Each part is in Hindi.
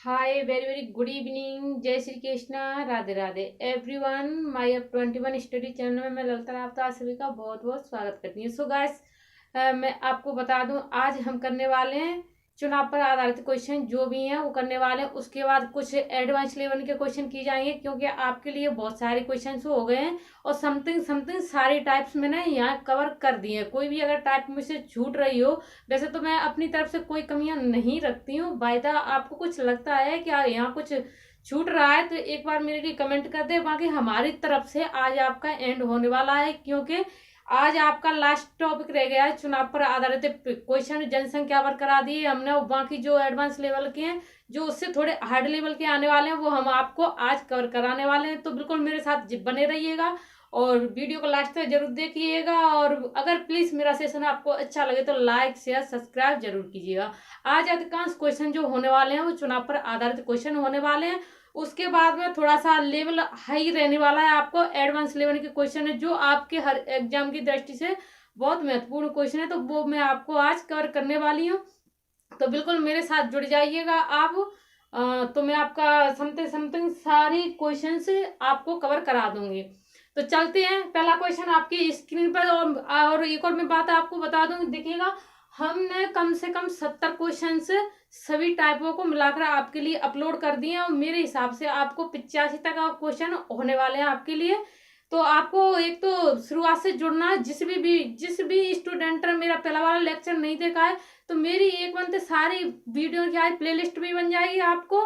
Hi very very good evening, जय श्री कृष्णा, राधे राधे एवरीवन। माय अब 21 स्टडी चैनल में मैं ललिता रावत आप सभी का बहुत बहुत स्वागत करती हूँ। सो गाइस, मैं आपको बता दूं, आज हम करने वाले हैं चुनाव पर आधारित क्वेश्चन जो भी हैं वो करने वाले हैं। उसके बाद कुछ एडवांस लेवल के क्वेश्चन किए जाएंगे क्योंकि आपके लिए बहुत सारे क्वेश्चन हो गए हैं और समथिंग समथिंग सारी टाइप्स मैंने यहाँ कवर कर दिए हैं। कोई भी अगर टाइप मुझसे छूट रही हो, वैसे तो मैं अपनी तरफ से कोई कमियां नहीं रखती हूँ। बाय द आपको कुछ लगता है कि यहाँ कुछ छूट रहा है तो एक बार मेरे लिए कमेंट कर दे। बाकी हमारी तरफ से आज आपका एंड होने वाला है क्योंकि आज आपका लास्ट टॉपिक रह गया है चुनाव पर आधारित क्वेश्चन। जनसंख्या पर करा दिए हमने, बाकी जो एडवांस लेवल के हैं, जो उससे थोड़े हार्ड लेवल के आने वाले हैं, वो हम आपको आज कवर कराने वाले हैं। तो बिल्कुल मेरे साथ बने रहिएगा और वीडियो को लास्ट तक जरूर देखिएगा। और अगर प्लीज मेरा सेशन आपको अच्छा लगे तो लाइक शेयर सब्सक्राइब जरूर कीजिएगा। आज अधिकांश क्वेश्चन जो होने वाले हैं वो चुनाव पर आधारित क्वेश्चन होने वाले हैं। उसके बाद में थोड़ा सा लेवल हाई रहने वाला है, आपको एडवांस लेवल के क्वेश्चन है जो आपके हर एग्जाम की दृष्टि से बहुत महत्वपूर्ण क्वेश्चन है, तो वो मैं आपको आज कवर करने वाली हूँ। तो बिल्कुल मेरे साथ जुड़ जाइएगा आप। तो मैं आपका समथिंग समथिंग सारी क्वेश्चन से आपको कवर करा दूंगी। तो चलते हैं, पहला क्वेश्चन आपकी स्क्रीन पर। और एक और मैं बात आपको बता दूंगी, देखिएगा हमने कम से कम 70 क्वेश्चन सभी टाइपों को मिलाकर आपके लिए अपलोड कर दिए हैं और मेरे हिसाब से आपको 85 तक क्वेश्चन होने वाले हैं आपके लिए। तो आपको एक तो शुरुआत से जुड़ना है। जिस भी स्टूडेंट ने मेरा पहला वाला लेक्चर नहीं देखा है तो मेरी एक बनते सारी वीडियो की आज प्लेलिस्ट भी बन जाएगी आपको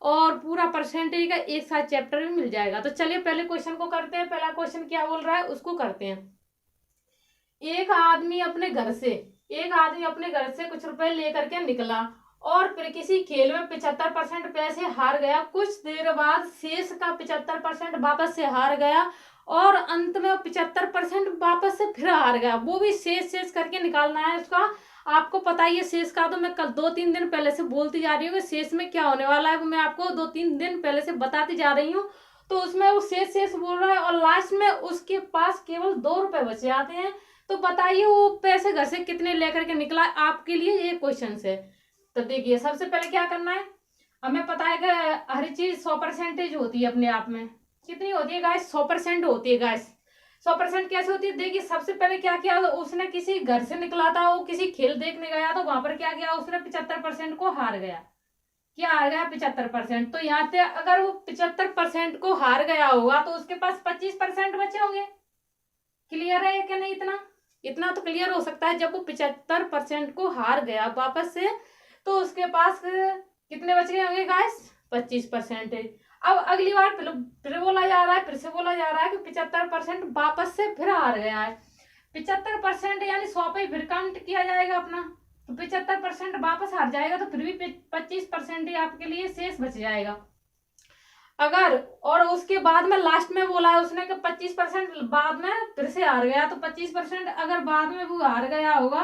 और पूरा परसेंटेज का एक साथ चैप्टर भी मिल जाएगा। तो चलिए पहले क्वेश्चन को करते हैं। पहला क्वेश्चन क्या बोल रहा है उसको करते हैं। एक आदमी अपने घर से कुछ रुपए लेकर के निकला और फिर किसी खेल में 75% पैसे हार गया। कुछ देर बाद शेष का 75% वापस से हार गया और अंत में 75% वापस से फिर हार गया। वो भी शेष करके निकालना है उसका। आपको पता ही है शेष का, तो मैं कल 2-3 दिन पहले से बोलती जा रही हूँ कि शेष में क्या होने वाला है, वो मैं आपको 2-3 दिन पहले से बताती जा रही हूँ। तो उसमें वो शेष बोल रहा है और लास्ट में उसके पास केवल 2 रुपए बचे आते हैं। तो बताइए वो पैसे घर से कितने लेकर के निकला। आपके लिए ये क्वेश्चन है। तो देखिए सबसे पहले क्या करना है, हमें पता है कि हर चीज 100% होती है अपने आप में। कितनी होती है गाइस? 100% होती है गाइस। 100% कैसे होती है? देखिए सबसे पहले क्या किया उसने, किसी घर से निकला था, वो किसी खेल देखने गया तो वहां पर क्या किया उसने, 75% को हार गया। क्या हार गया? 75%। तो यहाँ पे अगर वो 75% को हार गया होगा तो उसके पास 25% बचे होंगे। क्लियर है कि नहीं? इतना इतना तो क्लियर हो सकता है। जब वो 75% को हार गया वापस से तो उसके पास कितने बच गए होंगे गाइस? 25%। अब अगली बार फिर बोला जा रहा है, फिर से बोला जा रहा है कि 75% वापस से फिर हार गया है। 75% यानी 100 पे फिर काउंट किया जाएगा अपना। तो 75% वापस हार जाएगा तो फिर भी 25% ही आपके लिए शेष बच जाएगा। अगर और उसके बाद में लास्ट में बोला है उसने कि 25% बाद में फिर से हार गया, तो 25% अगर बाद में वो हार गया होगा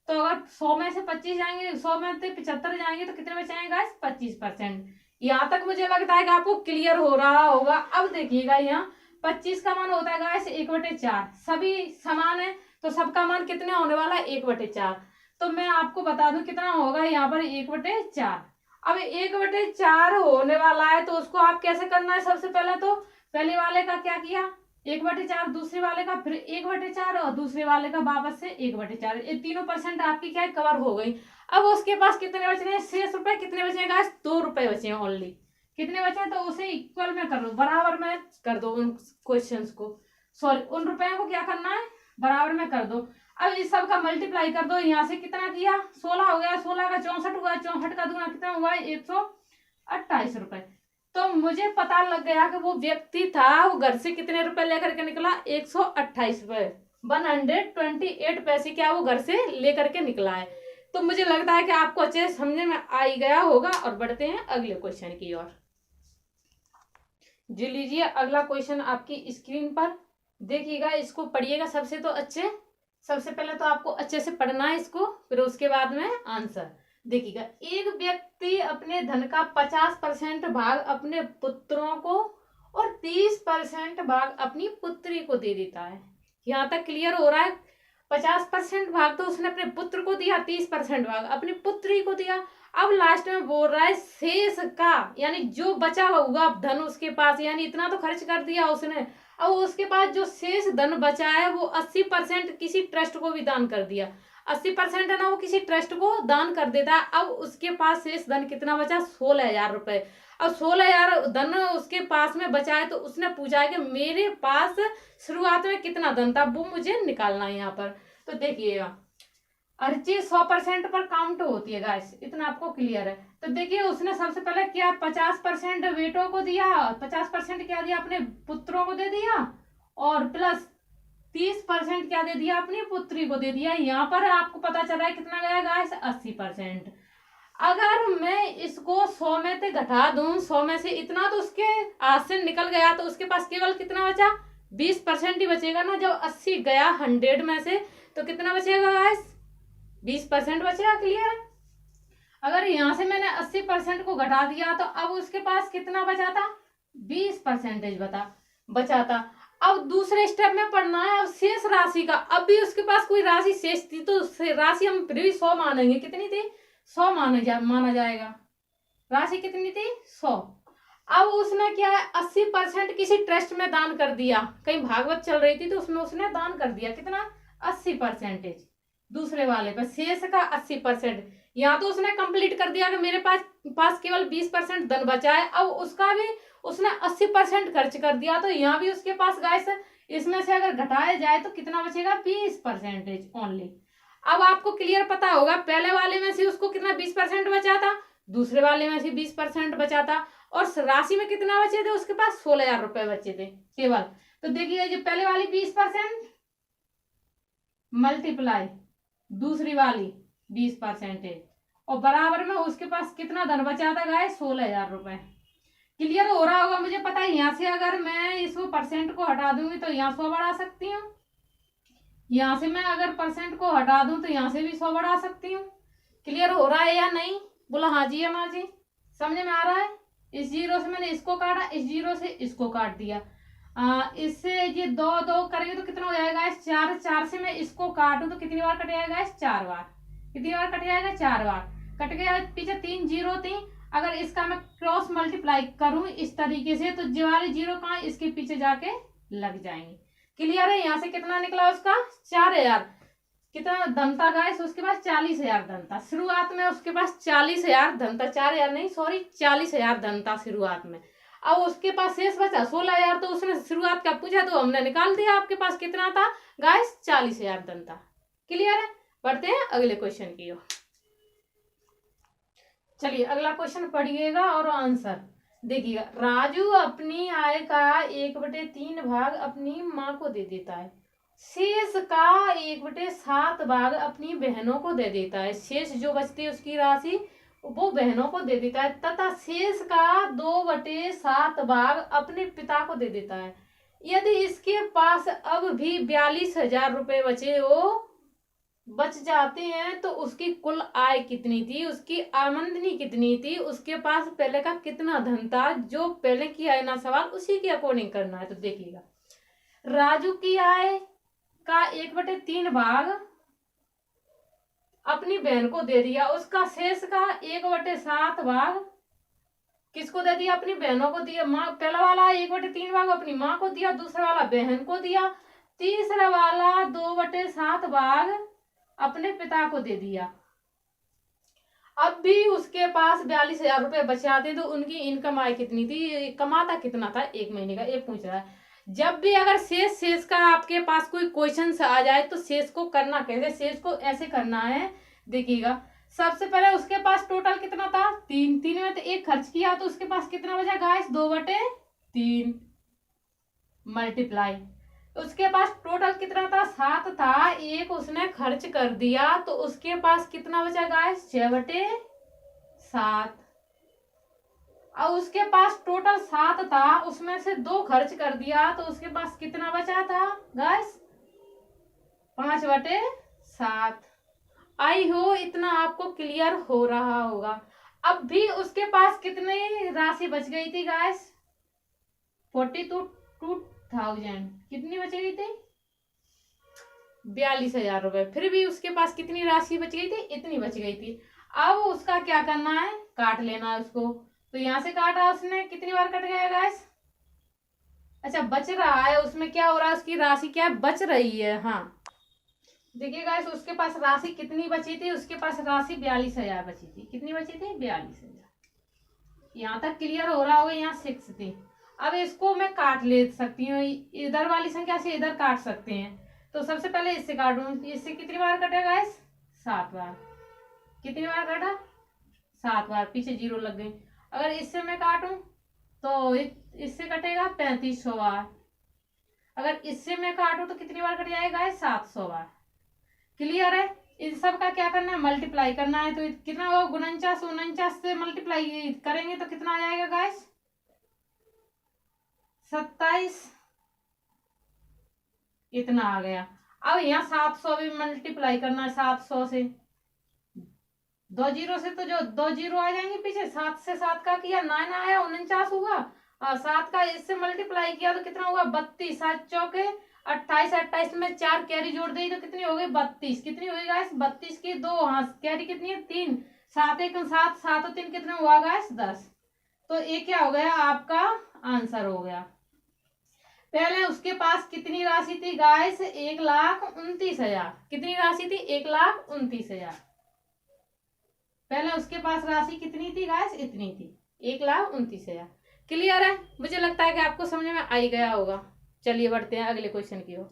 तो अगर 100 में से 25 जाएंगे, 100 में से 75 जाएंगे तो कितने बचाएंगे? 25%। यहाँ तक मुझे लगता है कि आपको क्लियर हो रहा होगा। अब देखिएगा यहाँ 25 का मान होता है गाइस 1/4। सभी समान है तो सबका मान कितने होने वाला है? 1/4। तो मैं आपको बता दूं कितना होगा यहाँ पर 1/4। अब 1/4 होने वाला है तो उसको आप कैसे करना है? सबसे पहले तो पहले वाले का क्या किया, 1/4, दूसरे वाले का फिर 1/4 और दूसरे वाले का वापस से 1/4। ये तीनों परसेंट आपकी क्या कवर हो गई। अब उसके पास कितने बच रहे हैं? शेष रुपए कितने बचे हैं? 2 रुपए बचे हैं ओनली। कितने बचे हैं? तो उसे इक्वल में कर दो, बराबर में कर दो उन क्वेश्चंस को, सॉरी उन रुपयों को क्या करना है? बराबर में कर दो। अब इस सब का मल्टीप्लाई कर दो। यहाँ से कितना किया? 16 हो गया, 16 का 64 हुआ, 64 का दूना कितना हुआ? 128 रुपए। तो मुझे पता लग गया कि वो व्यक्ति था वो घर से कितने रुपए लेकर के निकला? 128 रुपए, 128 पैसे क्या वो घर से लेकर के निकला है। तो मुझे लगता है कि आपको अच्छे समझ में आ ही गया होगा। और बढ़ते हैं अगले क्वेश्चन की ओर। जी लीजिए अगला क्वेश्चन आपकी स्क्रीन पर देखिएगा, इसको पढ़िएगा सबसे पहले तो आपको अच्छे से पढ़ना है इसको, फिर उसके बाद में आंसर देखिएगा। एक व्यक्ति अपने धन का 50% भाग अपने पुत्रों को और 30% भाग अपनी पुत्री को दे देता है। यहाँ तक क्लियर हो रहा है? 50% भाग तो उसने अपने पुत्र को दिया, 30% भाग अपनी पुत्री को दिया। अब लास्ट में बोल रहा है शेष का, यानी जो बचा हुआ धन उसके पास, यानी इतना तो खर्च कर दिया उसने, अब उसके पास जो शेष धन बचा है वो 80% किसी ट्रस्ट को भी दान कर दिया। 80% है ना, वो किसी ट्रस्ट को दान कर देता है। अब उसके पास शेष धन कितना बचा? 16,000 रुपए। अब 16,000 धन उसके पास में बचा है, तो उसने पूछा है कि मेरे पास शुरुआत में कितना धन था, वो मुझे निकालना है यहाँ पर। तो देखिएगा, हर चीज 100% पर काउंट होती है गाइस, इतना आपको क्लियर है। तो देखिए उसने सबसे पहले क्या 50% बेटों को दिया, 50% क्या दिया अपने पुत्रों को दे दिया, और प्लस 30% क्या दे दिया अपनी पुत्री को दे दिया। यहाँ पर आपको पता चल रहा है कितना गया गाइस? 80%। अगर मैं इसको 100 में से घटा दूं, 100 में से इतना तो उसके हाथ से निकल गया, तो उसके पास केवल कितना बचा? 20% ही बचेगा ना। जब 80 गया 100 में से, तो कितना बचेगा गाइस? 20% बचेगा। क्लियर है? अगर यहां से मैंने 80% को घटा दिया, तो अब उसके पास कितना बचा था? 20% बचा था। अब दूसरे स्टेप में पढ़ना है अब शेष राशि का। अब भी उसके पास कोई राशि शेष थी, तो राशि हम फिर भी 100 मानेंगे। कितनी थी? 100 माना जाएगा। राशि कितनी थी? 100। अब उसने क्या है, 80% किसी ट्रस्ट में दान कर दिया। कहीं भागवत चल रही थी तो उसमें उसने दान कर दिया। कितना? 80%। दूसरे वाले पर शेष का 80%। यहाँ तो उसने कंप्लीट कर दिया कि मेरे पास केवल 20% धन बचा है। अब उसका भी उसने 80% खर्च कर दिया, तो यहाँ भी उसके पास गाइस इसमें से अगर घटाया जाए तो कितना बचेगा? 20% ओनली। अब आपको क्लियर पता होगा, पहले वाले में से उसको कितना 20% बचा था, दूसरे वाले में से 20% बचा था, और राशि में कितना बचे थे? उसके पास 16,000 रुपए बचे थे केवल। तो देखिए जो पहले वाली 20% मल्टीप्लाई दूसरी वाली 20%, और बराबर में उसके पास कितना धन बचा था गाइस? 16,000 रुपए। क्लियर हो रहा होगा मुझे पता है। यहाँ से अगर मैं इस परसेंट को हटा दूंगी तो यहाँ 100 बढ़ा सकती हूँ, यहाँ से मैं अगर परसेंट को हटा दूं तो यहाँ से भी 100 बढ़ा सकती हूँ। क्लियर हो रहा है या नहीं? बोला हाँ जी या ना जी, समझ में आ रहा है? इस जीरो से मैंने इसको काटा, इस जीरो से इसको काट दिया। इससे ये 2 करेंगे तो कितना हो जाएगा? 4 4 से मैं इसको काटूं तो कितनी बार कट जाएगा? 4 बार। कितनी बार कट जाएगा? 4 बार कट गया। पीछे 3 जीरो थी, अगर इसका मैं क्रॉस मल्टीप्लाई करूं इस तरीके से, तो जो वाली जीरो कहाँ इसके पीछे जाके लग जाएंगे। क्लियर है? यहाँ से कितना निकला उसका? 4,000। कितना धन था गाइस उसके पास? 40,000 धन था शुरुआत में। उसके पास 40,000 धन था, 4,000 नहीं सॉरी 40,000 धन था शुरुआत में। अब उसके पास शेष बचा 16,000, तो उसने शुरुआत का पूछा तो हमने निकाल दिया। आपके पास कितना था गाइस? 40,000 धन था। क्लियर है? बढ़ते हैं अगले क्वेश्चन की ओर। चलिए अगला क्वेश्चन पढ़िएगा और आंसर देखिएगा। राजू अपनी आय का 1/3 भाग अपनी माँ को दे देता है, शेष का 1/7 भाग अपनी बहनों को दे देता है। शेष जो बचती है उसकी राशि वो बहनों को दे देता है, तथा शेष का 2/7 भाग अपने पिता को दे देता है। यदि इसके पास अब भी 42,000 रुपए बच जाते हैं, तो उसकी कुल आय कितनी थी, उसकी आमदनी कितनी थी, उसके पास पहले का कितना धन था। जो पहले की आय ना सवाल उसी के अकॉर्डिंग करना है। तो देखिएगा, राजू की आय का 1/3 भाग अपनी बहन को दे दिया, उसका शेष का 1/7 भाग किसको दे दिया? अपनी बहनों को दिया। माँ पहला वाला 1/3 भाग अपनी माँ को दिया, दूसरा वाला बहन को दिया, तीसरा वाला 2/7 भाग अपने पिता को दे दिया। अब भी उसके पास 42,000 रुपए बचे आते, तो उनकी इनकम आय कितनी थी, कमाता कितना था एक महीने का, ये पूछ रहा है। जब भी अगर शेष का आपके पास कोई क्वेश्चन आ जाए तो शेष को करना कैसे? शेष को ऐसे करना है, देखिएगा। सबसे पहले उसके पास टोटल कितना था? 3 में तो 1 खर्च किया, तो उसके पास कितना बचा गाइस? 2/3 मल्टीप्लाई। उसके पास टोटल कितना था? 7 था, 1 उसने खर्च कर दिया, तो उसके पास कितना बचा गाइस? 6/7। और उसके पास टोटल 7 था, उसमें से 2 खर्च कर दिया, तो उसके पास कितना बचा था गाइस? 5/7। आई हो इतना आपको क्लियर हो रहा होगा। अब भी उसके पास कितनी राशि बच गई थी गाइस? 42,000। कितनी बच गई थी? 42,000 रुपए। फिर भी उसके पास कितनी राशि बच गई थी? इतनी बच गई थी। अब उसका क्या करना है, काट लेना है उसको। तो यहां से काटा उसने, कितनी बार कट गया गैस? अच्छा बच रहा है, उसमें क्या हो रहा है, उसकी राशि क्या है, बच रही है। हाँ देखिए गाइस, उसके पास राशि कितनी बची थी, उसके पास राशि 42,000 बची थी। कितनी बची थी? 42,000। यहाँ तक क्लियर हो रहा होगा, यहाँ 6 थी। अब इसको मैं काट ले सकती हूँ, इधर वाली संख्या से इधर काट सकते हैं। तो सबसे पहले इससे काटूं, इससे कितनी बार कटेगा गाइस? 7 बार। कितनी बार काटा? 7 बार, पीछे 0 लग गई। अगर इससे मैं काटूं तो इससे कटेगा 3500 बार। अगर इससे मैं काटूं तो कितनी बार कट जाएगा? 700 बार। क्लियर है? इन सब का क्या करना है, मल्टीप्लाई करना है। तो कितना होगा? 49 से मल्टीप्लाई करेंगे तो कितना आ जाएगा गाइस? 27। इतना आ गया। अब यहाँ 700 भी मल्टीप्लाई करना है, 700 से। 2 जीरो से तो जो 2 जीरो आ जाएंगे पीछे, 7 से 7 का किया 9 आया, 49 होगा। और 7 का इससे मल्टीप्लाई किया तो कितना होगा? 32। 7 चौके 28, 28 में 4 कैरी जोड़ दी तो कितनी हो गई? 32। कितनी हो गई गाइस? 32 की 2, हाँ कैरी कितनी है? 3। 7 1 7, 7 और 3 कितना हुआ गाइस? 10। तो ये क्या हो गया? आपका आंसर हो गया। पहले उसके पास कितनी राशि थी गाइस? 1,29,000। कितनी राशि थी? 1,29,000। पहले उसके पास राशि कितनी थी गाइस? इतनी थी, 1,29,000। क्लियर है? मुझे लगता है कि आपको समझ में आ ही गया होगा। चलिए बढ़ते हैं अगले क्वेश्चन की ओर।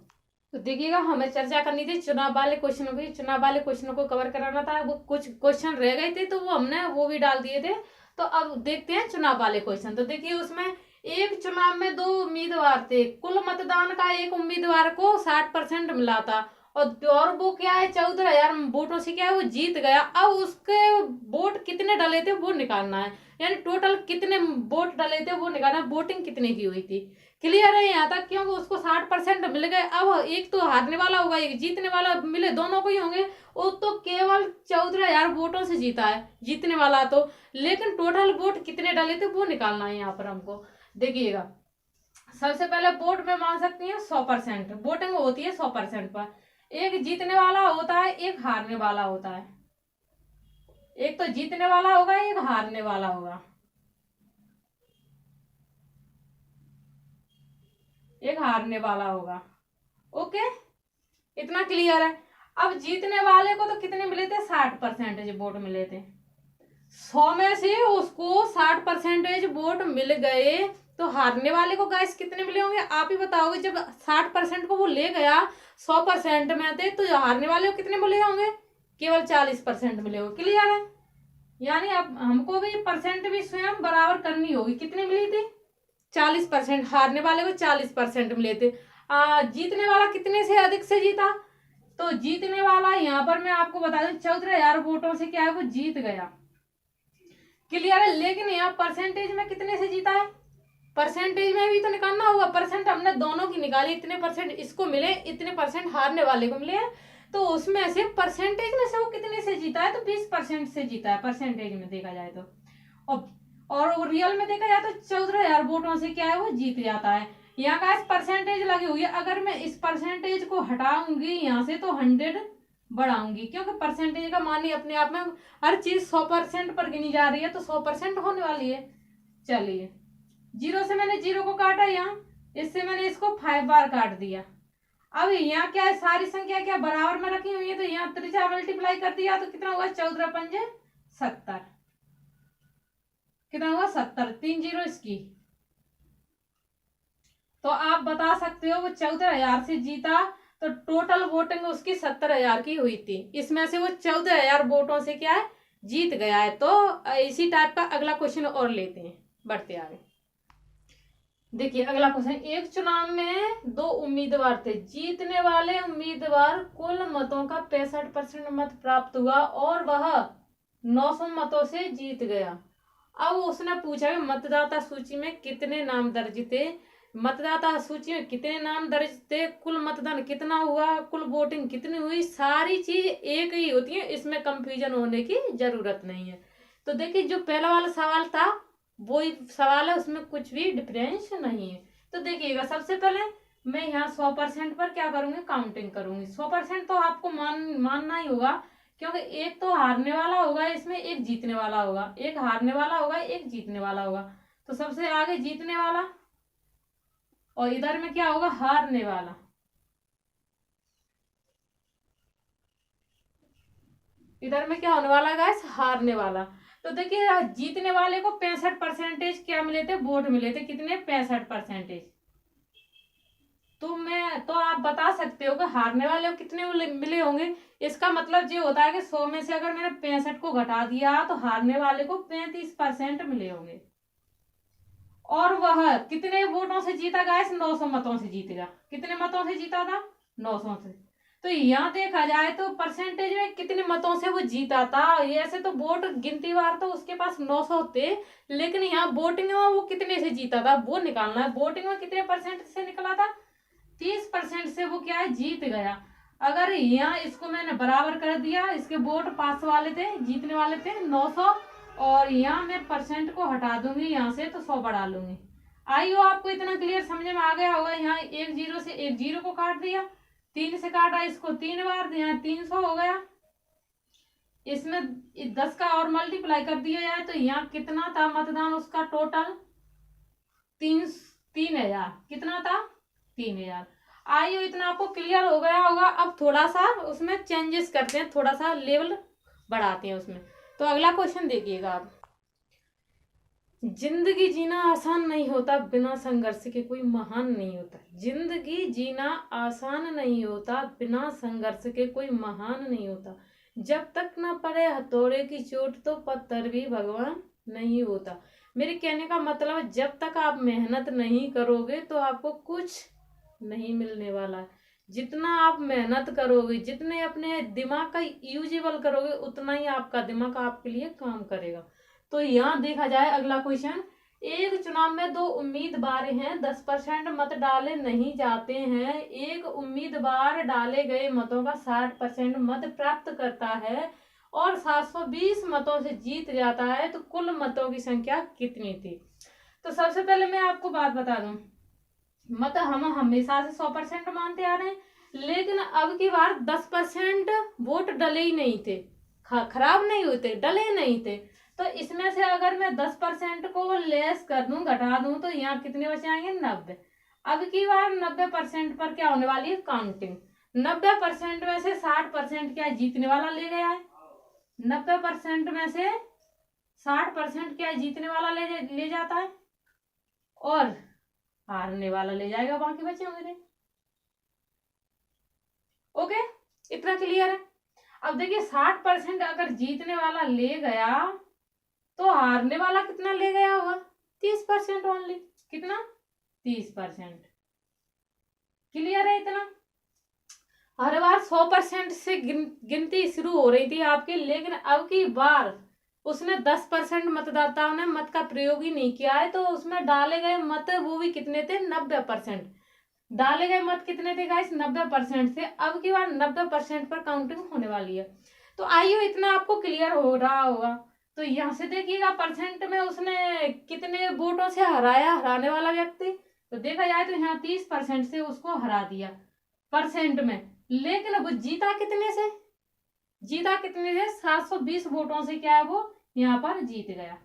तो देखिएगा, हमें चर्चा करनी थी चुनाव वाले क्वेश्चनों की। चुनाव वाले क्वेश्चनों को कवर कराना था। वो कुछ क्वेश्चन रह गए थे तो वो हमने वो भी डाल दिए थे। तो अब देखते हैं चुनाव वाले क्वेश्चन। तो देखिए, उसमें एक चुनाव में 2 उम्मीदवार थे। कुल मतदान का एक उम्मीदवार को 60% मिला था, और वो क्या है, 14,000 वोटों से क्या है, वो जीत गया। अब उसके वोट कितने डले थे वो निकालना है, यानी टोटल कितने वोट डले थे वो निकालना है, वोटिंग कितने की हुई थी। क्लियर है यहाँ तक? क्योंकि उसको 60% मिल गए। अब एक तो हारने वाला होगा, एक जीतने वाला, मिले दोनों को ही होंगे। वो तो केवल 14,000 वोटों से जीता है, जीतने वाला तो। लेकिन टोटल वोट कितने डले थे वो निकालना है यहाँ पर हमको। देखिएगा, सबसे पहले वोट में मान सकती है 100%, वोटिंग होती है 100% पर। एक जीतने वाला होता है, एक हारने वाला होता है। एक तो जीतने वाला होगा, एक हारने वाला होगा। एक हारने वाला होगा। ओके, इतना क्लियर है? अब जीतने वाले को तो कितने मिले थे? 60% वोट मिले थे। 100 में से उसको 60% वोट मिल गए। तो हारने वाले को गैस कितने मिले होंगे? आप ही बताओगे। जब 60% को वो ले गया 100% में थे, तो हारने वाले को कितने मिले होंगे? केवल 40% मिले होंगे। क्लियर है? यानी अब हमको भी परसेंट भी स्वयं बराबर करनी होगी। कितनी मिली थी? 40%। हारने वाले को 40% मिले थे। जीतने वाला कितने से अधिक से जीता? तो जीतने वाला यहाँ पर मैं आपको बता दूं 14,000 वोटों से क्या है, वो जीत गया। क्लियर है? लेकिन यहाँ परसेंटेज में कितने से जीता है? परसेंटेज में भी तो निकालना होगा। परसेंट हमने दोनों की निकाली, इतने परसेंट इसको मिले, इतने परसेंट हारने वाले को मिले। तो उसमें से परसेंटेज में से वो कितने से जीता है? तो 20% से जीता है, परसेंटेज में देखा जाए तो। और रियल में देखा जाए तो 14,000 वोटों से क्या है, वो जीत जाता है। यहाँ का परसेंटेज लगी हुई है। अगर मैं इस परसेंटेज को हटाऊंगी यहाँ से तो 100 बढ़ाऊंगी, क्योंकि परसेंटेज का मान ही अपने आप में हर चीज 100% पर गिनी जा रही है, तो 100% होने वाली है। चलिए, 0 से मैंने 0 को काटा, यहाँ इससे मैंने इसको 5 बार काट दिया। अब यहाँ क्या है, सारी संख्या क्या बराबर में रखी हुई है, तो यहाँ त्रिज्या मल्टीप्लाई कर दिया तो कितना होगा? 14 पंजे 70। कितना हुआ? 70। 3 जीरो इसकी। तो आप बता सकते हो वो 14,000 से जीता, तो टोटल वोटिंग उसकी 70,000 की हुई थी। इसमें से वो 14,000 वोटों से क्या है, जीत गया है। तो इसी टाइप का अगला क्वेश्चन और लेते हैं, बढ़ते आगे। देखिए अगला क्वेश्चन, एक चुनाव में 2 उम्मीदवार थे। जीतने वाले उम्मीदवार कुल मतों का 65% मत प्राप्त हुआ और वह 900 मतों से जीत गया। अब उसने पूछा कि मतदाता सूची में कितने नाम दर्ज थे, मतदाता सूची में कितने नाम दर्ज थे, कुल मतदान कितना हुआ, कुल वोटिंग कितनी हुई। सारी चीज एक ही होती है, इसमें कंफ्यूजन होने की जरूरत नहीं है। तो देखिए, जो पहला वाला सवाल था वही सवाल है, उसमें कुछ भी डिफरेंस नहीं है। तो देखिएगा, सबसे पहले मैं यहाँ 100% पर क्या करूंगी, काउंटिंग करूंगी। 100% तो आपको मानना ही होगा, क्योंकि एक तो हारने वाला होगा इसमें, एक जीतने वाला होगा, एक हारने वाला होगा, एक जीतने वाला होगा। तो सबसे आगे जीतने वाला, और इधर में क्या होगा, हारने वाला। इधर में क्या होने वाला गाइस, हारने वाला। तो देखिए जीतने वाले को 65% क्या मिले थे, वोट मिले थे, कितने, 65%। तो आप बता सकते हो कि हारने वाले को कितने मिले होंगे। इसका मतलब ये होता है कि 100 में से अगर मैंने 65 को घटा दिया तो हारने वाले को 35% मिले होंगे। और वह कितने वोटों से जीता गाइस, 900 मतों से जीतेगा। कितने मतों से जीता था, 900 से। तो यहाँ देखा जाए तो परसेंटेज में कितने मतों से वो जीता था। ऐसे तो वोट गिनती बार तो उसके पास 900 थे, लेकिन यहाँ वोटिंग में वो कितने से जीता था वो निकालना है। वोटिंग में कितने परसेंट से निकला था, 30% से वो क्या है, जीत गया। अगर यहाँ इसको मैंने बराबर कर दिया, इसके वोट पास वाले थे, जीतने वाले थे 900, और यहाँ मैं परसेंट को हटा दूंगी यहाँ से, तो 100 बढ़ा लूंगी। आइयो आपको इतना क्लियर समझ में आ गया होगा। यहाँ एक जीरो से एक जीरो को काट दिया, 3 से काटा इसको 3 बार, यहाँ 300 हो गया। इसमें 10 का और मल्टीप्लाई कर दिया जाए तो यहाँ कितना था मतदान उसका टोटल, 3000। कितना था, 3000। आइए इतना आपको क्लियर हो गया होगा। अब थोड़ा सा उसमें चेंजेस करते हैं, थोड़ा सा लेवल बढ़ाते हैं उसमें। तो अगला क्वेश्चन देखिएगा आप। जिंदगी जीना आसान नहीं होता, बिना संघर्ष के कोई महान नहीं होता। जिंदगी जीना आसान नहीं होता, बिना संघर्ष के कोई महान नहीं होता। जब तक न पड़े हथौड़े की चोट तो पत्थर भी भगवान नहीं होता। मेरे कहने का मतलब, जब तक आप मेहनत नहीं करोगे तो आपको कुछ नहीं मिलने वाला। जितना आप मेहनत करोगे, जितने अपने दिमाग का यूजेबल करोगे, उतना ही आपका दिमाग आपके लिए काम करेगा। तो यहाँ देखा जाए अगला क्वेश्चन। एक चुनाव में 2 उम्मीदवार हैं, 10% मत डाले नहीं जाते हैं। एक उम्मीदवार डाले गए मतों का 60% मत प्राप्त करता है और 720 मतों से जीत जाता है, तो कुल मतों की संख्या कितनी थी। तो सबसे पहले मैं आपको बात बता दूं, मत हम हमेशा से 100% मानते आ रहे हैं, लेकिन अब की बार 10% वोट डले ही नहीं थे, खराब नहीं हुए थे, डले नहीं थे। तो इसमें से अगर मैं 10% को लेस कर दूं, घटा दूं, तो यहाँ कितने बचे आएंगे, 90। अब की बार 90% पर क्या होने वाली है, काउंटिंग। 90% में से 60% क्या जीतने वाला ले गया है, 90% में से 60% क्या जीतने वाला ले जाता है, और हारने वाला ले जाएगा, बाकी बचे होंगे। ओके, इतना क्लियर है। अब देखिए 60% अगर जीतने वाला ले गया तो हारने वाला कितना ले गया होगा, 30% ओनली। कितना, 30%। क्लियर है इतना। हर बार 100% से गिनती शुरू हो रही थी आपकी, लेकिन अब की बार उसने 10% मतदाताओं ने मत का प्रयोग ही नहीं किया है, तो उसमें डाले गए मत वो भी कितने थे, 90%। डाले गए मत कितने थे गाइस, 90% से। अब की बार 90% पर काउंटिंग होने वाली है। तो आइए इतना आपको क्लियर हो रहा होगा। तो यहाँ से देखिएगा परसेंट में उसने कितने वोटों से हराया, हराने वाला व्यक्ति। तो देखा जाए तो यहाँ 30% से उसको हरा दिया परसेंट में, लेकिन वो जीता कितने से, जीता कितने से, 720 वोटों से क्या है वो यहाँ पर जीत गया।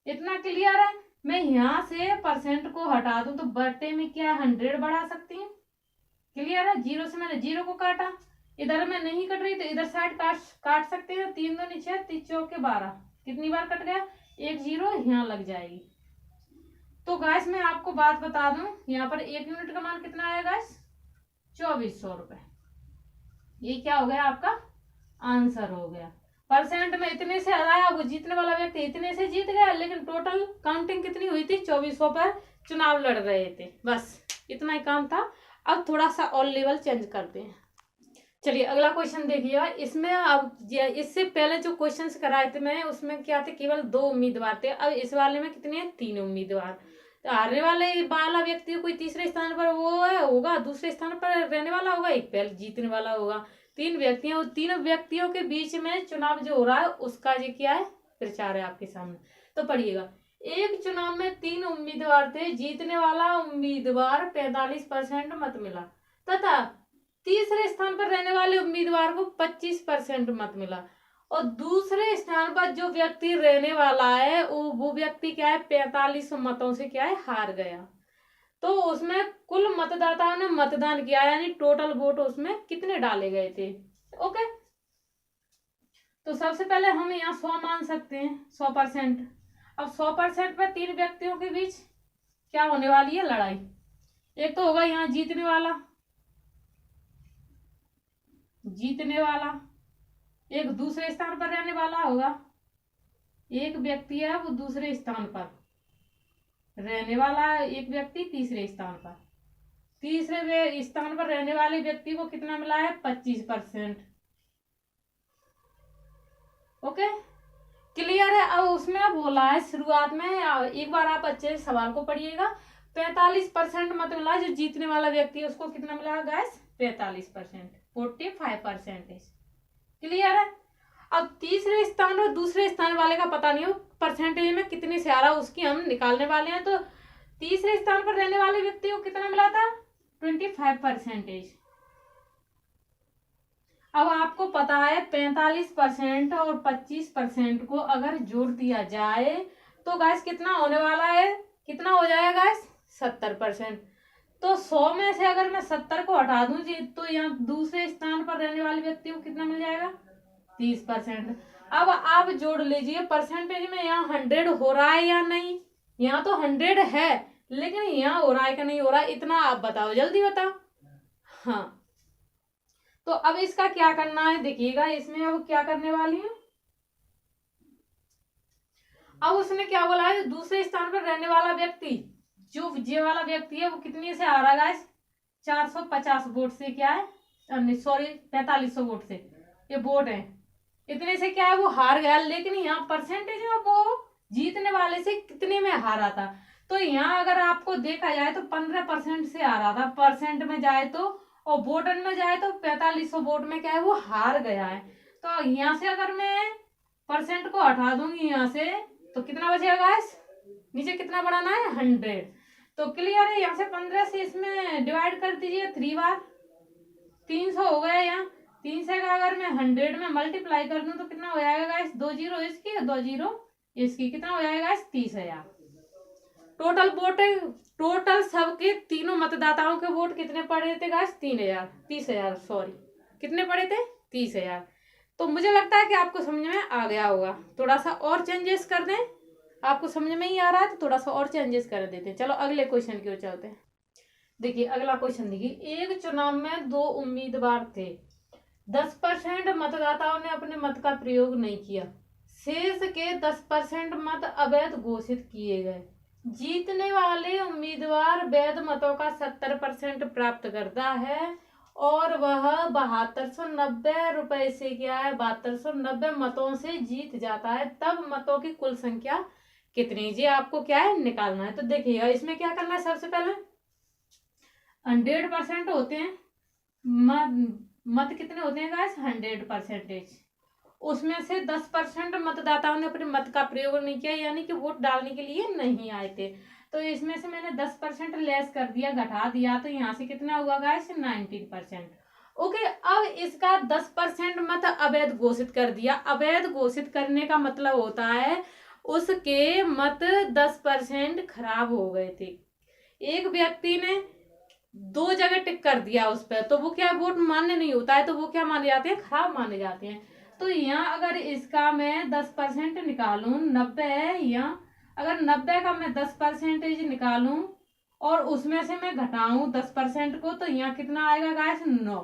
इतना क्लियर है। मैं यहाँ से परसेंट को हटा दूं तो बटे में क्या 100 बढ़ा सकती हूँ। क्लियर है। जीरो से मैंने जीरो को काटा, इधर में नहीं कट रही तो इधर साइड काट सकते हैं। 3 2 6 3 चौके 12, कितनी बार कट गया, एक जीरो यहाँ लग जाएगी। तो गैस मैं आपको बात बता दूं, यहाँ पर 1 यूनिट का मान कितना आया गैस, 2400 रुपए। ये क्या हो गया, आपका आंसर हो गया। परसेंट में इतने से हराया, वो जीतने वाला व्यक्ति इतने से जीत गया, लेकिन टोटल काउंटिंग कितनी हुई थी, 2400 पर चुनाव लड़ रहे थे। बस इतना ही काम था। अब थोड़ा सा और लेवल चेंज करते हैं। चलिए अगला क्वेश्चन देखिएगा। इसमें अब इससे पहले जो क्वेश्चंस कराए थे मैं, उसमें क्या थे, केवल 2 उम्मीदवार थे। अब इस वाले में कितने हैं, 3 उम्मीदवार। तो हारने वाला व्यक्ति कोई तीसरे स्थान पर वो होगा, दूसरे स्थान पर रहने वाला होगा, एक पहले जीतने वाला होगा। 3 व्यक्ति हैं, तीनों व्यक्तियों के बीच में चुनाव जो हो रहा है उसका जो क्या है, प्रचार है आपके सामने। तो पढ़िएगा। एक चुनाव में 3 उम्मीदवार थे, जीतने वाला उम्मीदवार 45% मत मिला तथा तीसरे स्थान पर रहने वाले उम्मीदवार को 25% मत मिला, और दूसरे स्थान पर जो व्यक्ति रहने वाला है वो व्यक्ति क्या है 45 मतों से क्या है हार गया। तो उसमें कुल मतदाताओं ने मतदान किया, यानी टोटल वोट उसमें कितने डाले गए थे। ओके, तो सबसे पहले हम यहाँ 100 मान सकते हैं, 100%। अब 100% पर 3 व्यक्तियों के बीच क्या होने वाली है लड़ाई। एक तो होगा यहाँ जीतने वाला, एक दूसरे स्थान पर रहने वाला होगा, एक व्यक्ति है वो दूसरे स्थान पर रहने वाला, एक व्यक्ति तीसरे स्थान पर। तीसरे स्थान पर रहने वाले व्यक्ति को कितना मिला है 25%। ओके, क्लियर है। अब उसमें बोला है शुरुआत में, एक बार आप अच्छे से सवाल को पढ़िएगा, 45% मत मिला जो जीतने वाला व्यक्ति है उसको कितना मिला गाइस 45%, 45%। क्लियर है। अब तीसरे स्थान और दूसरे स्थान वाले का पता नहीं हो परसेंटेज में कितने से आ रहा, उसकी हम निकालने वाले हैं। तो तीसरे स्थान पर रहने वाले व्यक्ति को कितना मिला था 25%। अब आपको पता है 45% और 25% को अगर जोड़ दिया जाए तो गैस कितना होने वाला है, कितना हो जाएगा गैस 70%। तो 100 में से अगर मैं 70 को हटा दूं जी तो यहाँ दूसरे स्थान पर रहने वाले व्यक्ति को कितना मिल जाएगा 30%। अब आप जोड़ लीजिए परसेंटेज में यहाँ 100 हो रहा है या नहीं। यहाँ तो 100 है, लेकिन यहाँ हो रहा है कि नहीं हो रहा है, इतना आप बताओ, जल्दी बताओ। हाँ, तो अब इसका क्या करना है देखिएगा, इसमें अब क्या करने वाली है। अब उसने क्या बोला है, दूसरे स्थान पर रहने वाला व्यक्ति, जो ये वाला व्यक्ति है वो कितने से आ रहा है 450 वोट से, क्या है सॉरी 4500 वोट से, ये वोट है इतने से क्या है वो हार गया। लेकिन यहाँ परसेंटेज में वो जीतने वाले से कितने में हारा था, तो यहाँ अगर आपको देखा जाए तो 15% से आ रहा था, परसेंट में जाए तो, और वोटन में जाए तो 4500 वोट में क्या है वो हार गया है। तो यहाँ से अगर मैं परसेंट को हटा दूंगी यहाँ से तो कितना बचेगा गाइस, नीचे कितना बढ़ाना है 100। तो क्लियर है, यहाँ से 15 से इसमें डिवाइड कर दीजिए 3 बार, 300 हो गया। यहाँ 3 से का अगर मैं 100 में मल्टीप्लाई कर दूं तो कितना हो जाएगा गाइस, 2 जीरो इसकी 2 जीरो इसकी, कितना हो जाएगा गाइस 30,000। टोटल वोट, टोटल सबके तीनों मतदाताओं के वोट कितने पड़े थे गाइस 30,000 सॉरी कितने पड़े थे 30,000। तो मुझे लगता है कि आपको समझ में आ गया होगा। थोड़ा सा और चेंजेस कर दें, आपको समझ में ही आ रहा है तो थोड़ा सा और चेंजेस कर देते हैं। चलो अगले क्वेश्चन की ओर चलते हैं। देखिए अगला क्वेश्चन, देखिए एक चुनाव में 2 उम्मीदवार थे, 10% मतदाताओं ने अपने मत का प्रयोग नहीं किया, शेष के 10% मत अवैध घोषित किए गए। जीतने वाले उम्मीदवार वैध मतों का 70% प्राप्त करता है और वह 7290 रुपए से क्या है 7290 मतों से जीत जाता है। तब मतों की कुल संख्या कितनी, जी आपको क्या है निकालना है। तो देखिएगा इसमें क्या करना है, सबसे पहले 100% होते हैं मत कितने होते हैं गाइस 100%। उसमें से 10% मतदाताओं ने अपने मत का प्रयोग नहीं किया, यानी कि वोट डालने के लिए नहीं आए थे। तो इसमें से मैंने 10% लेस कर दिया, घटा दिया, तो यहाँ से कितना हुआ गाइस 19%। ओके, अब इसका 10% मत अवैध घोषित कर दिया। अवैध घोषित करने का मतलब होता है उसके मत 10% खराब हो गए थे। एक व्यक्ति ने 2 जगह टिक कर दिया उस पर, तो वो क्या वोट मान्य नहीं होता है, तो वो क्या माने जाते हैं, खराब माने जाते हैं। तो यहाँ अगर इसका मैं 10% निकालूं 90 है, यहाँ अगर 90 का मैं 10% निकालूं और उसमें से मैं घटाऊं 10% को, तो यहाँ कितना आएगा गाइस 9।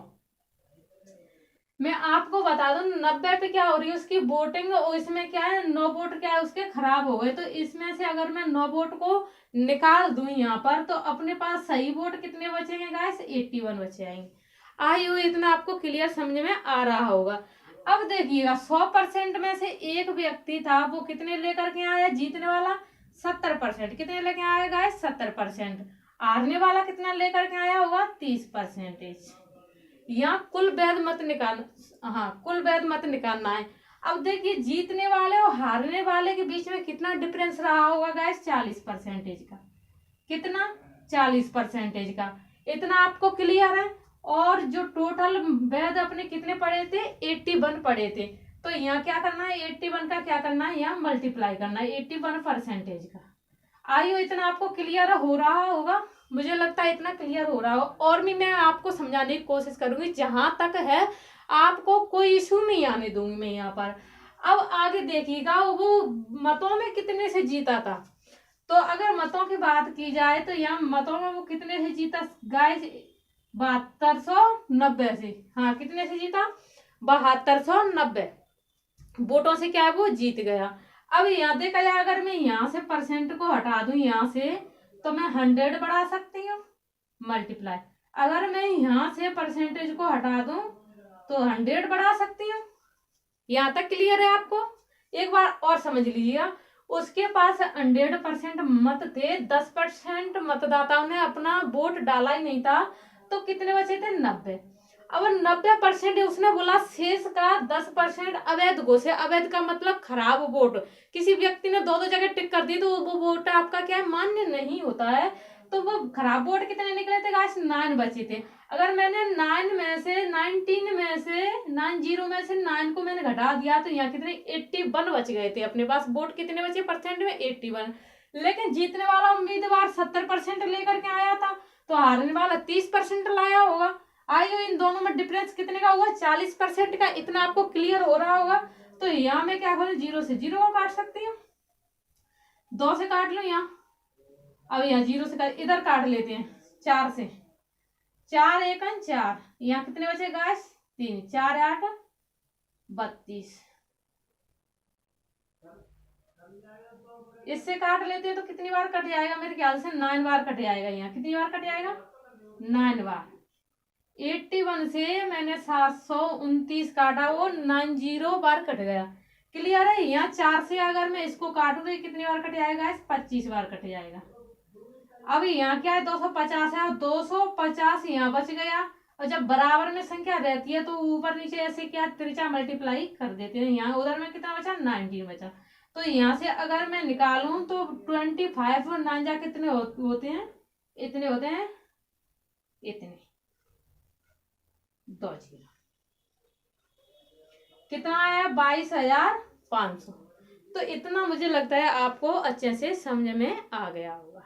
मैं आपको बता दूं 90 पे क्या हो रही है उसकी वोटिंग, और इसमें क्या है 9 वोट क्या है उसके खराब हो गए। तो इसमें से अगर मैं 9 वोट को निकाल दूं यहाँ पर, तो अपने पास सही वोट कितने बचेंगे गाइस 81 बचे आएंगे। आई हो इतना आपको क्लियर समझ में आ रहा होगा। अब देखिएगा 100% में से एक व्यक्ति था, वो कितने लेकर के आया जीतने वाला 70%, कितने लेके आया गाइस 70%। हारने वाला कितना लेकर के आया होगा 30%। यहाँ कुल वैध मत निकालना, हाँ कुल वैध मत निकालना है। अब देखिए जीतने वाले और हारने वाले के बीच में कितना डिफरेंस रहा होगा गाइस 40% का, कितना 40% का, इतना आपको क्लियर है। और जो टोटल वैध अपने कितने पड़े थे, 81 पड़े थे। तो यहाँ क्या करना है, 81 का क्या करना है, यहाँ मल्टीप्लाई करना है 81% का। आइयो, इतना आपको क्लियर हो रहा होगा, मुझे लगता है इतना क्लियर हो रहा हो। और भी मैं आपको समझाने की कोशिश करूंगी, जहां तक है आपको कोई इशू नहीं आने दूंगी मैं यहाँ पर। अब आगे देखिएगा, वो मतों में कितने से जीता था। तो अगर मतों की बात की जाए तो यहाँ मतों में वो कितने से जीता गाइस, 7290 से। हाँ, कितने से जीता, 7290 वोटों से क्या है वो जीत गया। अब यहाँ देखा जाए, अगर मैं यहाँ से परसेंट को हटा दूं यहाँ से, तो मैं 100 बढ़ा सकती हूँ मल्टीप्लाई। अगर मैं यहाँ से परसेंटेज को हटा दूं तो 100 बढ़ा सकती हूँ। यहाँ तक क्लियर है आपको? एक बार और समझ लीजिएगा, उसके पास 100% मत थे, 10% मतदाताओं ने अपना वोट डाला ही नहीं था, तो कितने बचे थे, 90। अब 90% उसने बोला, शेष का 10% अवैध घोषित। अवैध का मतलब खराब वोट, किसी व्यक्ति ने दो जगह टिक कर दी तो वो वोट आपका क्या है, मान्य नहीं होता है। तो वो खराब वोट कितने निकले थे गाइस, 9 बचे थे। अगर मैंने 9 में से 19 में से 90 में से 9 को मैंने घटा दिया तो यहाँ कितने, 81 बच गए थे अपने पास। वोट कितने बचे परसेंट में, 81। लेकिन जीतने वाला उम्मीदवार 70% लेकर के आया था, तो हारने वाला 30% लाया होगा। आइए, इन दोनों में डिफरेंस कितने का हुआ, 40% का। इतना आपको क्लियर हो रहा होगा। तो यहाँ मैं क्या करूँ, 0 से 0 को काट सकती हूँ, 2 से काट लू यहाँ। अब यहाँ 0 से काट, इधर काट लेते हैं 4 से, 4 1 4, यहाँ कितने बचे गाइस, 3, 4 8 32। इससे काट लेते हैं तो कितनी बार कट जाएगा, मेरे ख्याल से 9 बार कट जाएगा। यहाँ कितनी बार कट जाएगा, 9 बार। 81 से मैंने 729 काटा, वो 90 बार कट गया। क्लियर है? यहाँ 4 से अगर मैं इसको काटू तो कितनी बार कट जाएगा, 25 बार कट जाएगा। अब यहाँ क्या है, 250 है, और 250 यहाँ बच गया। और जब बराबर में संख्या रहती है तो ऊपर नीचे ऐसे क्या त्रिज्या मल्टीप्लाई कर देते हैं। यहाँ उधर में कितना बचा, 19 बचा। तो यहाँ से अगर मैं निकालूं तो 25 और 9 जा कितने होते हैं, इतने होते हैं, इतने 2 0। कितना आया, 22,500। तो इतना मुझे लगता है आपको अच्छे से समझ में आ गया होगा।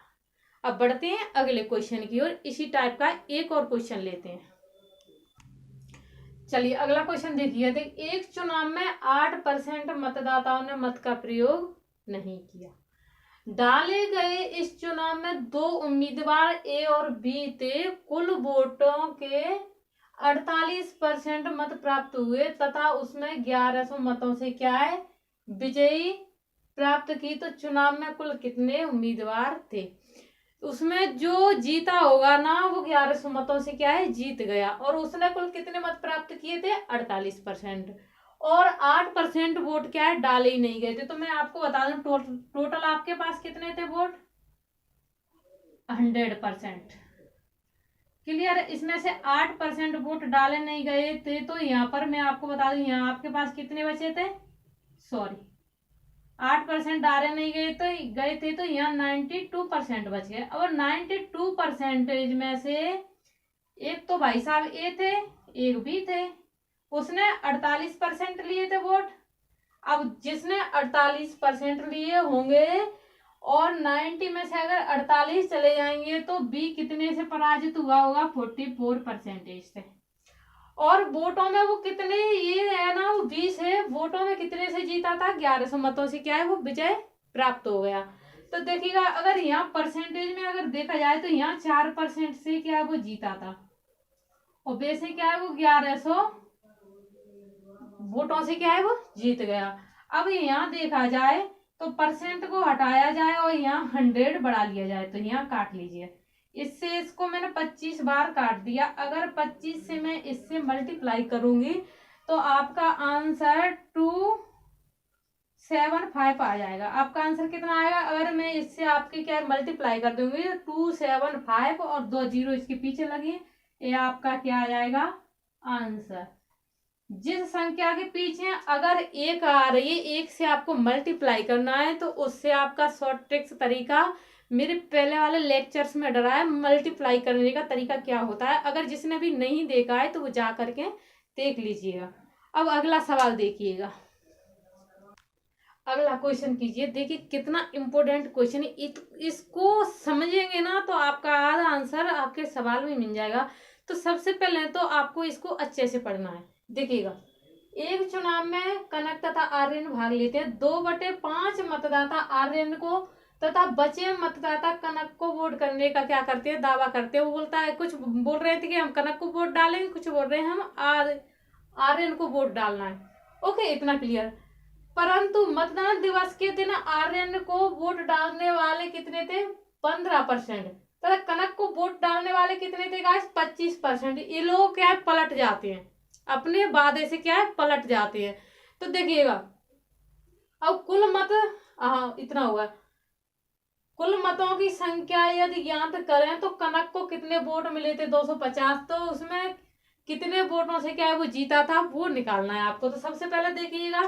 अब बढ़ते हैं अगले क्वेश्चन की ओर। इसी टाइप का एक और क्वेश्चन लेते हैं। चलिए अगला क्वेश्चन देखिए। एक चुनाव में 8% मतदाताओं ने मत का प्रयोग नहीं किया। डाले गए इस चुनाव में 2 उम्मीदवार ए और बी थे। कुल वोटों के 48% मत प्राप्त हुए तथा उसमें 1100 मतों से क्या है, विजयी प्राप्त की। तो चुनाव में कुल कितने उम्मीदवार थे, उसमें जो जीता होगा ना वो 1100 मतों से क्या है, जीत गया। और उसने कुल कितने मत प्राप्त किए थे, 48%। और 8% वोट क्या है, डाले ही नहीं गए थे। तो मैं आपको बता दूं, टोटल आपके पास कितने थे वोट, 100%। क्लियर? इसमें से 8% वोट डाले नहीं गए थे। तो यहाँ पर मैं आपको बता दूं, यहाँ आपके पास कितने बचे थे, सॉरी 8% डाले नहीं गए थे तो यहाँ 92% बच गए। और 92% में से एक तो भाई साहब ए थे, एक भी थे, उसने 48% लिए थे वोट। अब जिसने 48% लिए होंगे और 90 में से अगर 48 चले जाएंगे तो बी कितने से पराजित हुआ होगा, 44% से। और वोटों में वो कितने, ये है ना, वो 20 है, वोटों में कितने से जीता था, 1100 मतों से क्या है वो विजय प्राप्त हो गया। तो देखिएगा, अगर यहाँ परसेंटेज में अगर देखा जाए तो यहाँ 4% से क्या है वो जीता था, और बे से क्या है वो 1100 वोटों से क्या है वो जीत गया। अब यहाँ देखा जाए तो परसेंट को हटाया जाए और यहाँ 100 बढ़ा लिया जाए, तो यहाँ काट लीजिए। इससे इसको मैंने 25 बार काट दिया। अगर 25 से मैं इससे मल्टीप्लाई करूंगी तो आपका आंसर 275 आ जाएगा। आपका आंसर कितना आएगा, अगर मैं इससे आपके क्या मल्टीप्लाई कर दूंगी, 275 और 2 0 इसके पीछे लगी, ये आपका क्या आ जाएगा आंसर। जिस संख्या के पीछे अगर एक आ रही है, एक से आपको मल्टीप्लाई करना है, तो उससे आपका शॉर्ट ट्रिक्स तरीका मेरे पहले वाले लेक्चर्स में डरा है। मल्टीप्लाई करने का तरीका क्या होता है, अगर जिसने भी नहीं देखा है तो वो जा करके देख लीजिएगा। अब अगला सवाल देखिएगा, अगला क्वेश्चन कीजिए। देखिए कितना इंपॉर्टेंट क्वेश्चन है, इसको समझेंगे ना तो आपका आधा आंसर आपके सवाल में मिल जाएगा। तो सबसे पहले तो आपको इसको अच्छे से पढ़ना है। देखिएगा, एक चुनाव में कनक तथा आर्यन भाग लेते हैं। 2/5 मतदाता आर्यन को तथा बचे मतदाता कनक को वोट करने का क्या करते हैं, दावा करते हैं। वो बोलता है, कुछ बोल रहे थे कि हम कनक को वोट डालेंगे, कुछ बोल रहे हैं हम आर्यन को वोट डालना है। ओके, इतना क्लियर। परंतु मतदान दिवस के दिन आर्यन को वोट डालने वाले कितने थे, 15%, तथा कनक को वोट डालने वाले कितने थे गाइस, 25%। ये लोग क्या है, पलट जाते हैं, अपने वादे से क्या है, पलट जाते हैं। तो देखिएगा, अब कुल मत इतना हुआ, कुल मतों की संख्या यदि ज्ञात करें तो कनक को कितने वोट मिले थे, 250। तो उसमें कितने वोटों से क्या है वो जीता था, वो निकालना है आपको। तो सबसे पहले देखिएगा,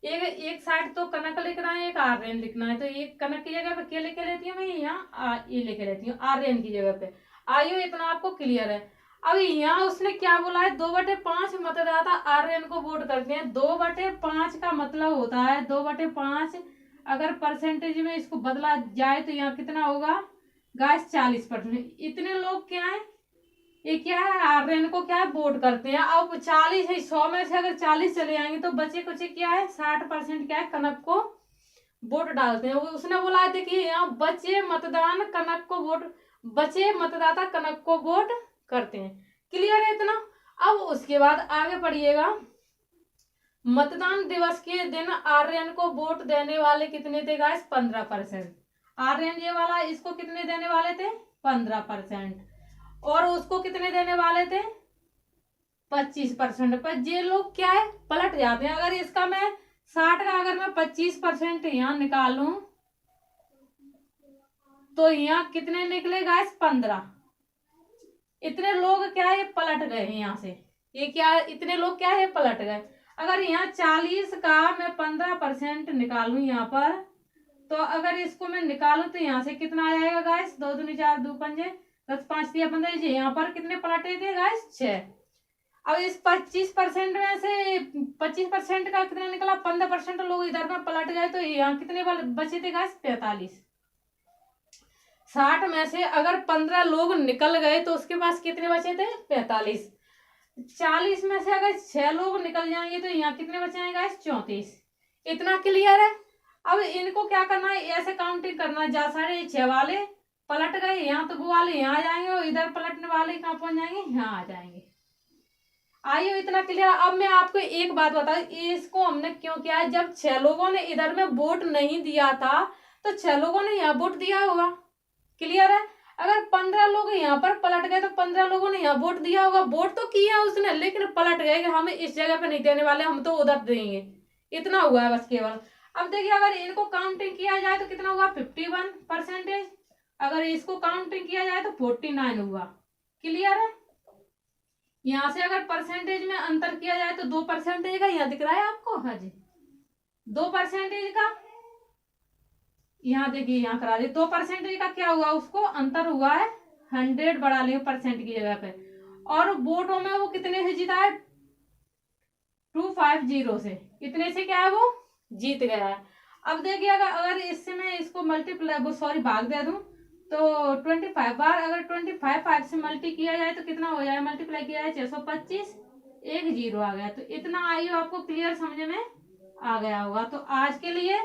एक साइड तो कनक लिखना है, एक आर्यन लिखना है। तो एक कनक की जगह पे क्या लिखे लेती हूँ मैं, यहाँ ये लिखे लेती हूँ आर्यन की जगह पे। आइयो, इतना आपको क्लियर है। अब यहाँ उसने क्या बोला है, 2/5 मतदाता आर्यन को वोट करते हैं। 2/5 का मतलब होता है 2/5 अगर परसेंटेज में इसको बदला जाए तो यहाँ कितना होगा गाइस, 40%। इतने लोग क्या है, ये क्या है, आर्यन को क्या है वोट करते हैं। अब 40 है, 100 में से अगर 40 चले आएंगे तो बचे कुछ क्या है, 60% क्या है, कनक को वोट डालते हैं। उसने बोला है, देखिए यहाँ बचे मतदान कनक को वोट, बचे मतदाता कनक को वोट करते हैं। क्लियर है इतना। अब उसके बाद आगे पढ़िएगा, मतदान दिवस के दिन आर्यन को वोट देने वाले कितने थे गाइस, 15%। आर्यन ये वाला, इसको कितने देने वाले थे, 15%। और उसको कितने देने वाले थे, 25%। पर ये लोग क्या है, पलट जाते हैं। अगर इसका मैं 60 का अगर मैं 25% यहाँ निकालूं तो यहाँ कितने निकले गाइस, 15। इतने लोग क्या है, पलट गए यहाँ से। ये क्या, इतने लोग क्या है, पलट गए। अगर यहाँ 40 का मैं 15% निकालूं यहाँ पर, तो अगर इसको मैं निकालूं तो यहाँ से कितना आ जाएगा गाइस, 2 दूनी 4, 2 पंजे 10, 5 दिया 15। यहाँ पर कितने पलटे थे गाइस, 6। अब इस 25% में से 25% का कितना निकला, 15% लोग इधर में पलट गए। तो यहाँ कितने बचे थे गाइस, 45। 60 में से अगर 15 लोग निकल गए तो उसके पास कितने बचे थे, 45। 40 में से अगर 6 लोग निकल जाएंगे तो यहाँ कितने बचे हैं गाइस, 34। इतना क्लियर है। अब इनको क्या करना है, ऐसे काउंटिंग करना है, जहाँ सारे 6 वाले पलट गए यहाँ तो वो वाले यहाँ आ जाएंगे, और इधर पलटने वाले कहाँ पहुंच जाएंगे, यहाँ आ जाएंगे। आइए, इतना क्लियर। अब मैं आपको एक बात बता, इसको हमने क्यों किया है, जब 6 लोगों ने इधर में वोट नहीं दिया था तो 6 लोगों ने यहाँ वोट दिया होगा। क्लियर है। अगर 15 लोग यहाँ पर पलट गए तो 15 लोगों ने यहाँ वोट दिया होगा। वोट तो किया उसने, लेकिन पलट गए कि हमें इस जगह पे नहीं देने वाले, हम तो उधर देंगे। इतना हुआ है बस केवल। अब देखिए, अगर इनको काउंटिंग किया जाए तो कितना हुआ, 51%। अगर इसको काउंटिंग किया जाए तो 49 हुआ। क्लियर है। यहाँ से अगर परसेंटेज में अंतर किया जाए तो 2% का यहाँ दिख रहा है आपको, हाँ जी, 2% का। यहाँ देखिए, यहाँ करा दे, 2% का क्या हुआ, उसको अंतर हुआ है 100 बढ़ा लेंगे परसेंट की जगह पे। और वोटों में वो कितने से जीता है, 250 से। इतने से क्या है, वो जीत गया है। अब देखिए, अगर इससे मैं इसको मल्टीप्लाई भाग दे दूं तो 25 बार अगर 25 से मल्टी किया जाए तो कितना हो जाए, मल्टीप्लाई किया जाए 625, 1 0 आ गया। तो इतना आइए आपको क्लियर समझ में आ गया होगा। तो आज के लिए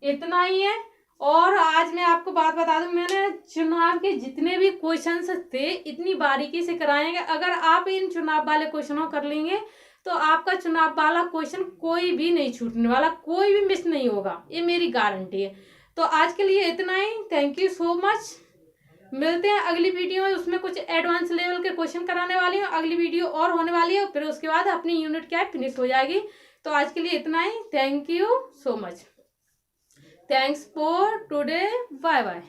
इतना ही है। और आज मैं आपको बात बता दूं, मैंने चुनाव के जितने भी क्वेश्चंस थे इतनी बारीकी से कराएंगे। अगर आप इन चुनाव वाले क्वेश्चनों कर लेंगे तो आपका चुनाव वाला क्वेश्चन कोई भी नहीं छूटने वाला, कोई भी मिस नहीं होगा, ये मेरी गारंटी है। तो आज के लिए इतना ही। Thank you so much. मिलते हैं अगली वीडियो में, उसमें कुछ एडवांस लेवल के क्वेश्चन कराने वाली हूँ। अगली वीडियो और होने वाली है, फिर उसके बाद अपनी यूनिट क्या है फिनिश हो जाएगी। तो आज के लिए इतना ही। Thank you so much. Thanks for today. Bye bye.